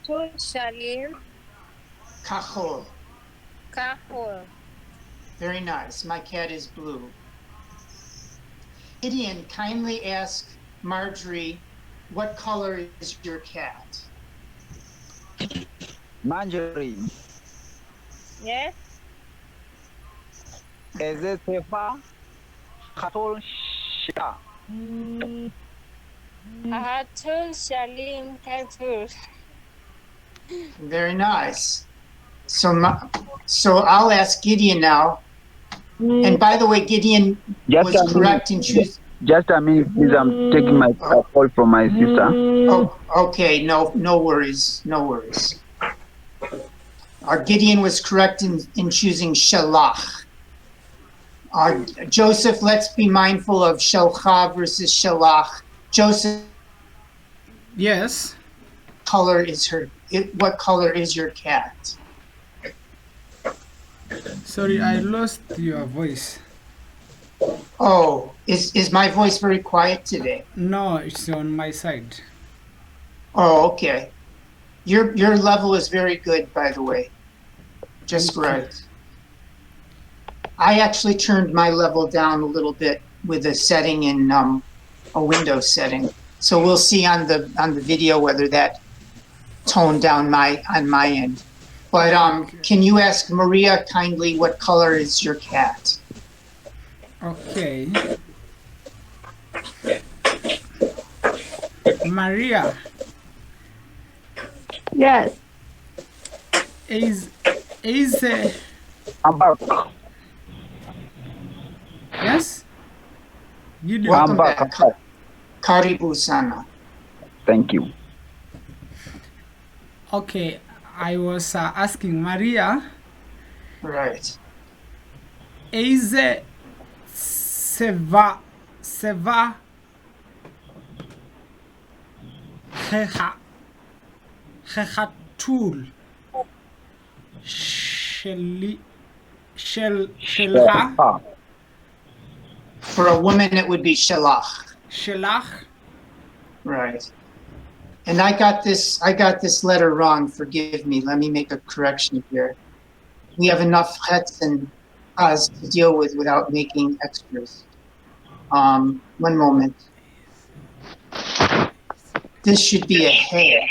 החתול שלי Kachol. כחול. Very nice. My cat is blue. Gideon, kindly ask Marjorie, what color is your cat? Marjorie, Yes? is it safer? Khatul Shah. החתול שלי כתול. Very nice. So I'll ask Gideon now. And by the way, Gideon was correct in choosing. Just a minute, please. I'm taking my call from my sister. Oh, okay. No worries. No worries. Gideon was correct in choosing shalach. Joseph, let's be mindful of shalcha versus shalach. Joseph, Yes. what color is your cat? Sorry, I lost your voice. Oh, is my voice very quiet today? No, it's on my side. Oh, okay. Your level is very good, by the way. Just right. I actually turned my level down a little bit with a setting in a Windows setting. So we'll see on the video whether that toned down on my end. But can you ask Maria kindly what color is your cat? Okay. Maria. Yes. Is I'm back. yes? Gideon. Welcome back. back. Karibu sana. Thank you. Okay, I was asking Maria. Right. Is seva خخاتول شلها For a woman, it would be shalach. شلح. Right. And I got this letter wrong. Forgive me. Let me make a correction here. We have enough chets and as to deal with without making extras. One moment. This should be a hey.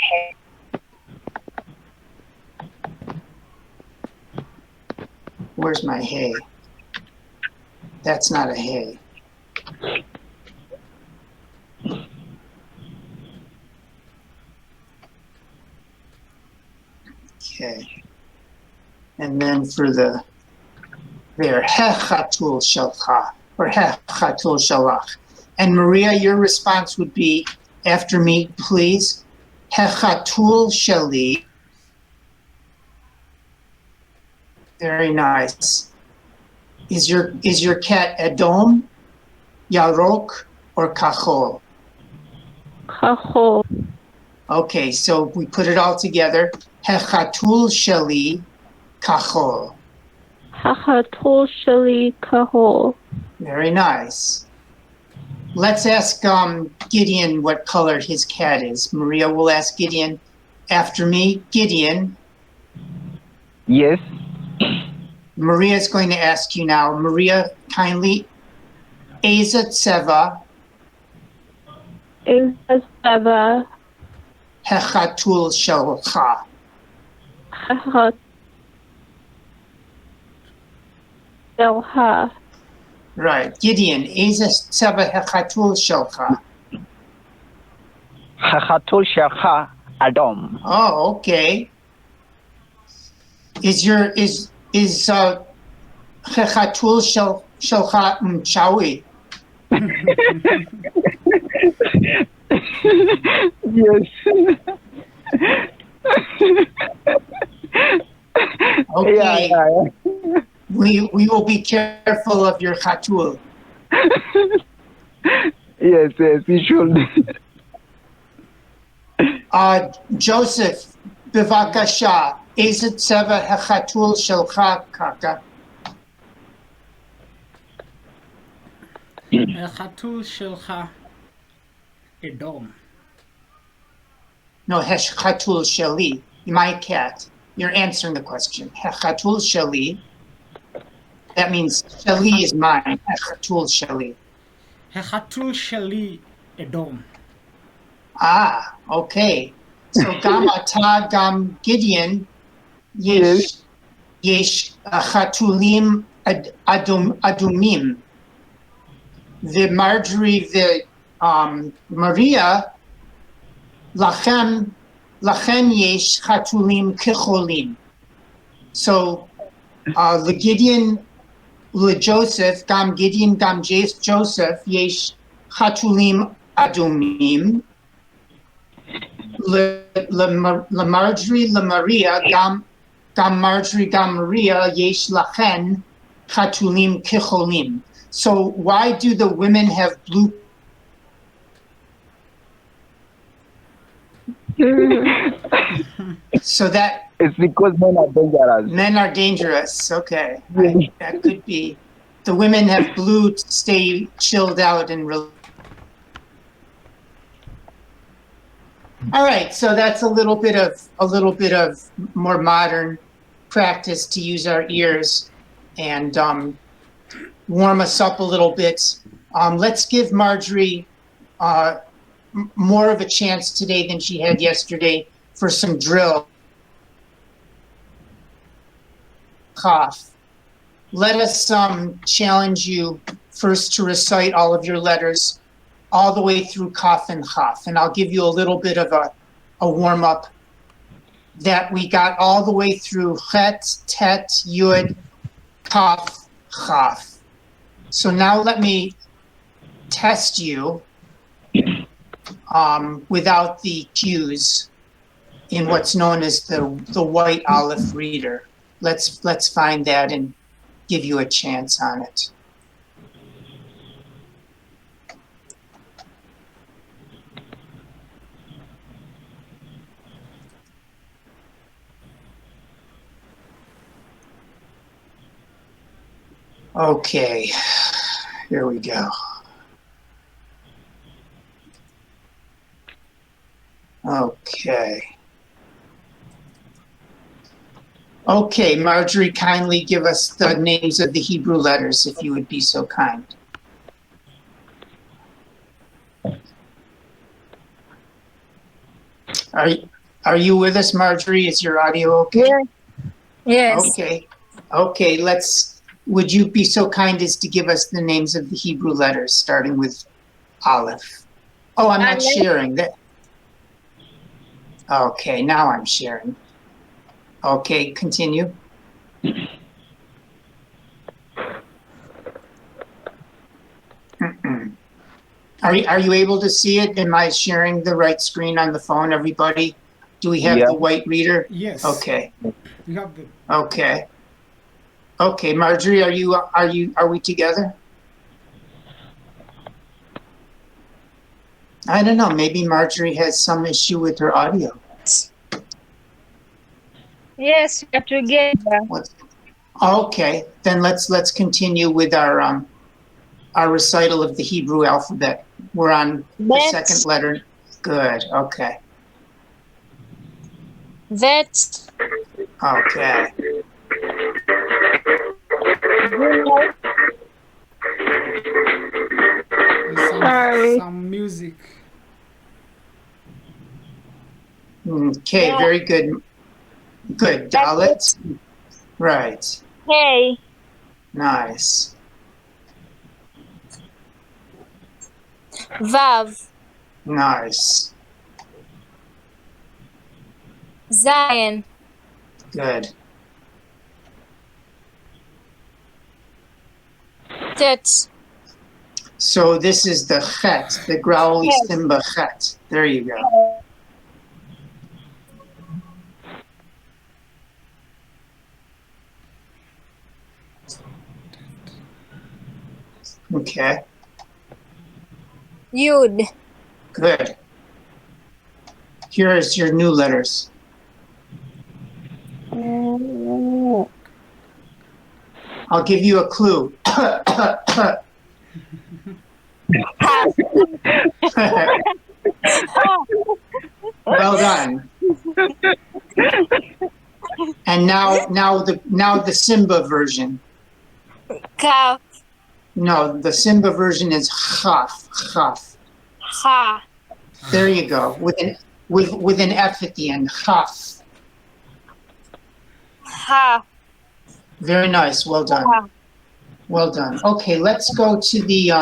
Where's my hay? That's not a hay. Okay. And then for the there, hechatul shalcha or hechatul shalach. And Maria, your response would be after me, please. Hechatul shali. Very nice. Is your cat Edom, Yarok, or Kachol? Kachol. Okay, so we put it all together. Hechatul shali Kachol. Hachatul shali kahol. Very nice. Let's ask Gideon what color his cat is. Maria will ask Gideon after me. Gideon. Yes. Maria is going to ask you now. Maria, kindly. Eza tseva. Eza tseva. Hechatul shalcha. Hechatul shalcha. Right. Gideon, Eza tseva hechatul shalcha. Hechatul shalcha Adam. Oh, okay. Is hechatul shalcha mchawi? Yes. Okay. Yeah. We will be careful of your chatul. Yes, we should. Joseph, bivakasha, ezet seva hechatul shelcha kaka. החתול שלך אדום. No, Heshchatul Sheli, my cat. You're answering the question. Heshchatul Sheli. That means Sheli is mine. Heshchatul Sheli. החתול שלי אדום. Ah, okay. So Gam Ata Gam Gideon Yesh Chatulim Adumim. The Marjorie, the Maria, Lachem Yesh Chatulim Kicholim. So the Gideon, the Joseph, Gam Gideon, Gam Joseph, Yesh Chatulim Adumim. Le Marjorie, Le Maria, Gam Marjorie, Gam Maria, Yesh Lachen Chatulim Kicholim. So why do the women have blue? So that It's because men are dangerous. men are dangerous. Okay, that could be. The women have blue to stay chilled out and. All right, so that's a little bit of more modern practice to use our ears and warm us up a little bit. Let's give Marjorie more of a chance today than she had yesterday for some drill. Cough. Let us challenge you first to recite all of your letters all the way through Kaf and Chaf, and I'll give you a little bit of a warm-up that we got all the way through Chet, Tet, Yud, Kaf, Chaf. So now let me test you without the cues in what's known as the white Aleph reader. Let's find that and give you a chance on it. Okay, here we go. Okay, Marjorie, kindly give us the names of the Hebrew letters, if you would be so kind. Are you with us, Marjorie? Is your audio okay? Yes. Okay, would you be so kind as to give us the names of the Hebrew letters, starting with Aleph? Oh, I'm not sharing that. Okay, now I'm sharing. Okay, continue. Are you able to see it? Am I sharing the right screen on the phone, everybody? Do we have the white reader? Yes. Okay. You have the. Okay. Okay, Marjorie, are we together? I don't know, maybe Marjorie has some issue with her audio. Yes, we are together. Okay, then let's continue with our recital of the Hebrew alphabet. We're on the second letter. Good, okay. That's Okay. Sorry. Some music. Okay, Yeah. very good. Good, Dalit. Right, Hey. nice. Vav. Nice, Zion. good. Tet. So this is the chet, the growly Chet. simba chet. There you go. Okay, Yud. good. Here's your new letters. I'll give you a clue. Well done. And now the Simba version. Kaf. No, the Simba version is chaf, chaf. Ha. There you go. With an F at the end. Chaf. Ha. Very nice. Well done. Ha. Well done. Okay, let's go to the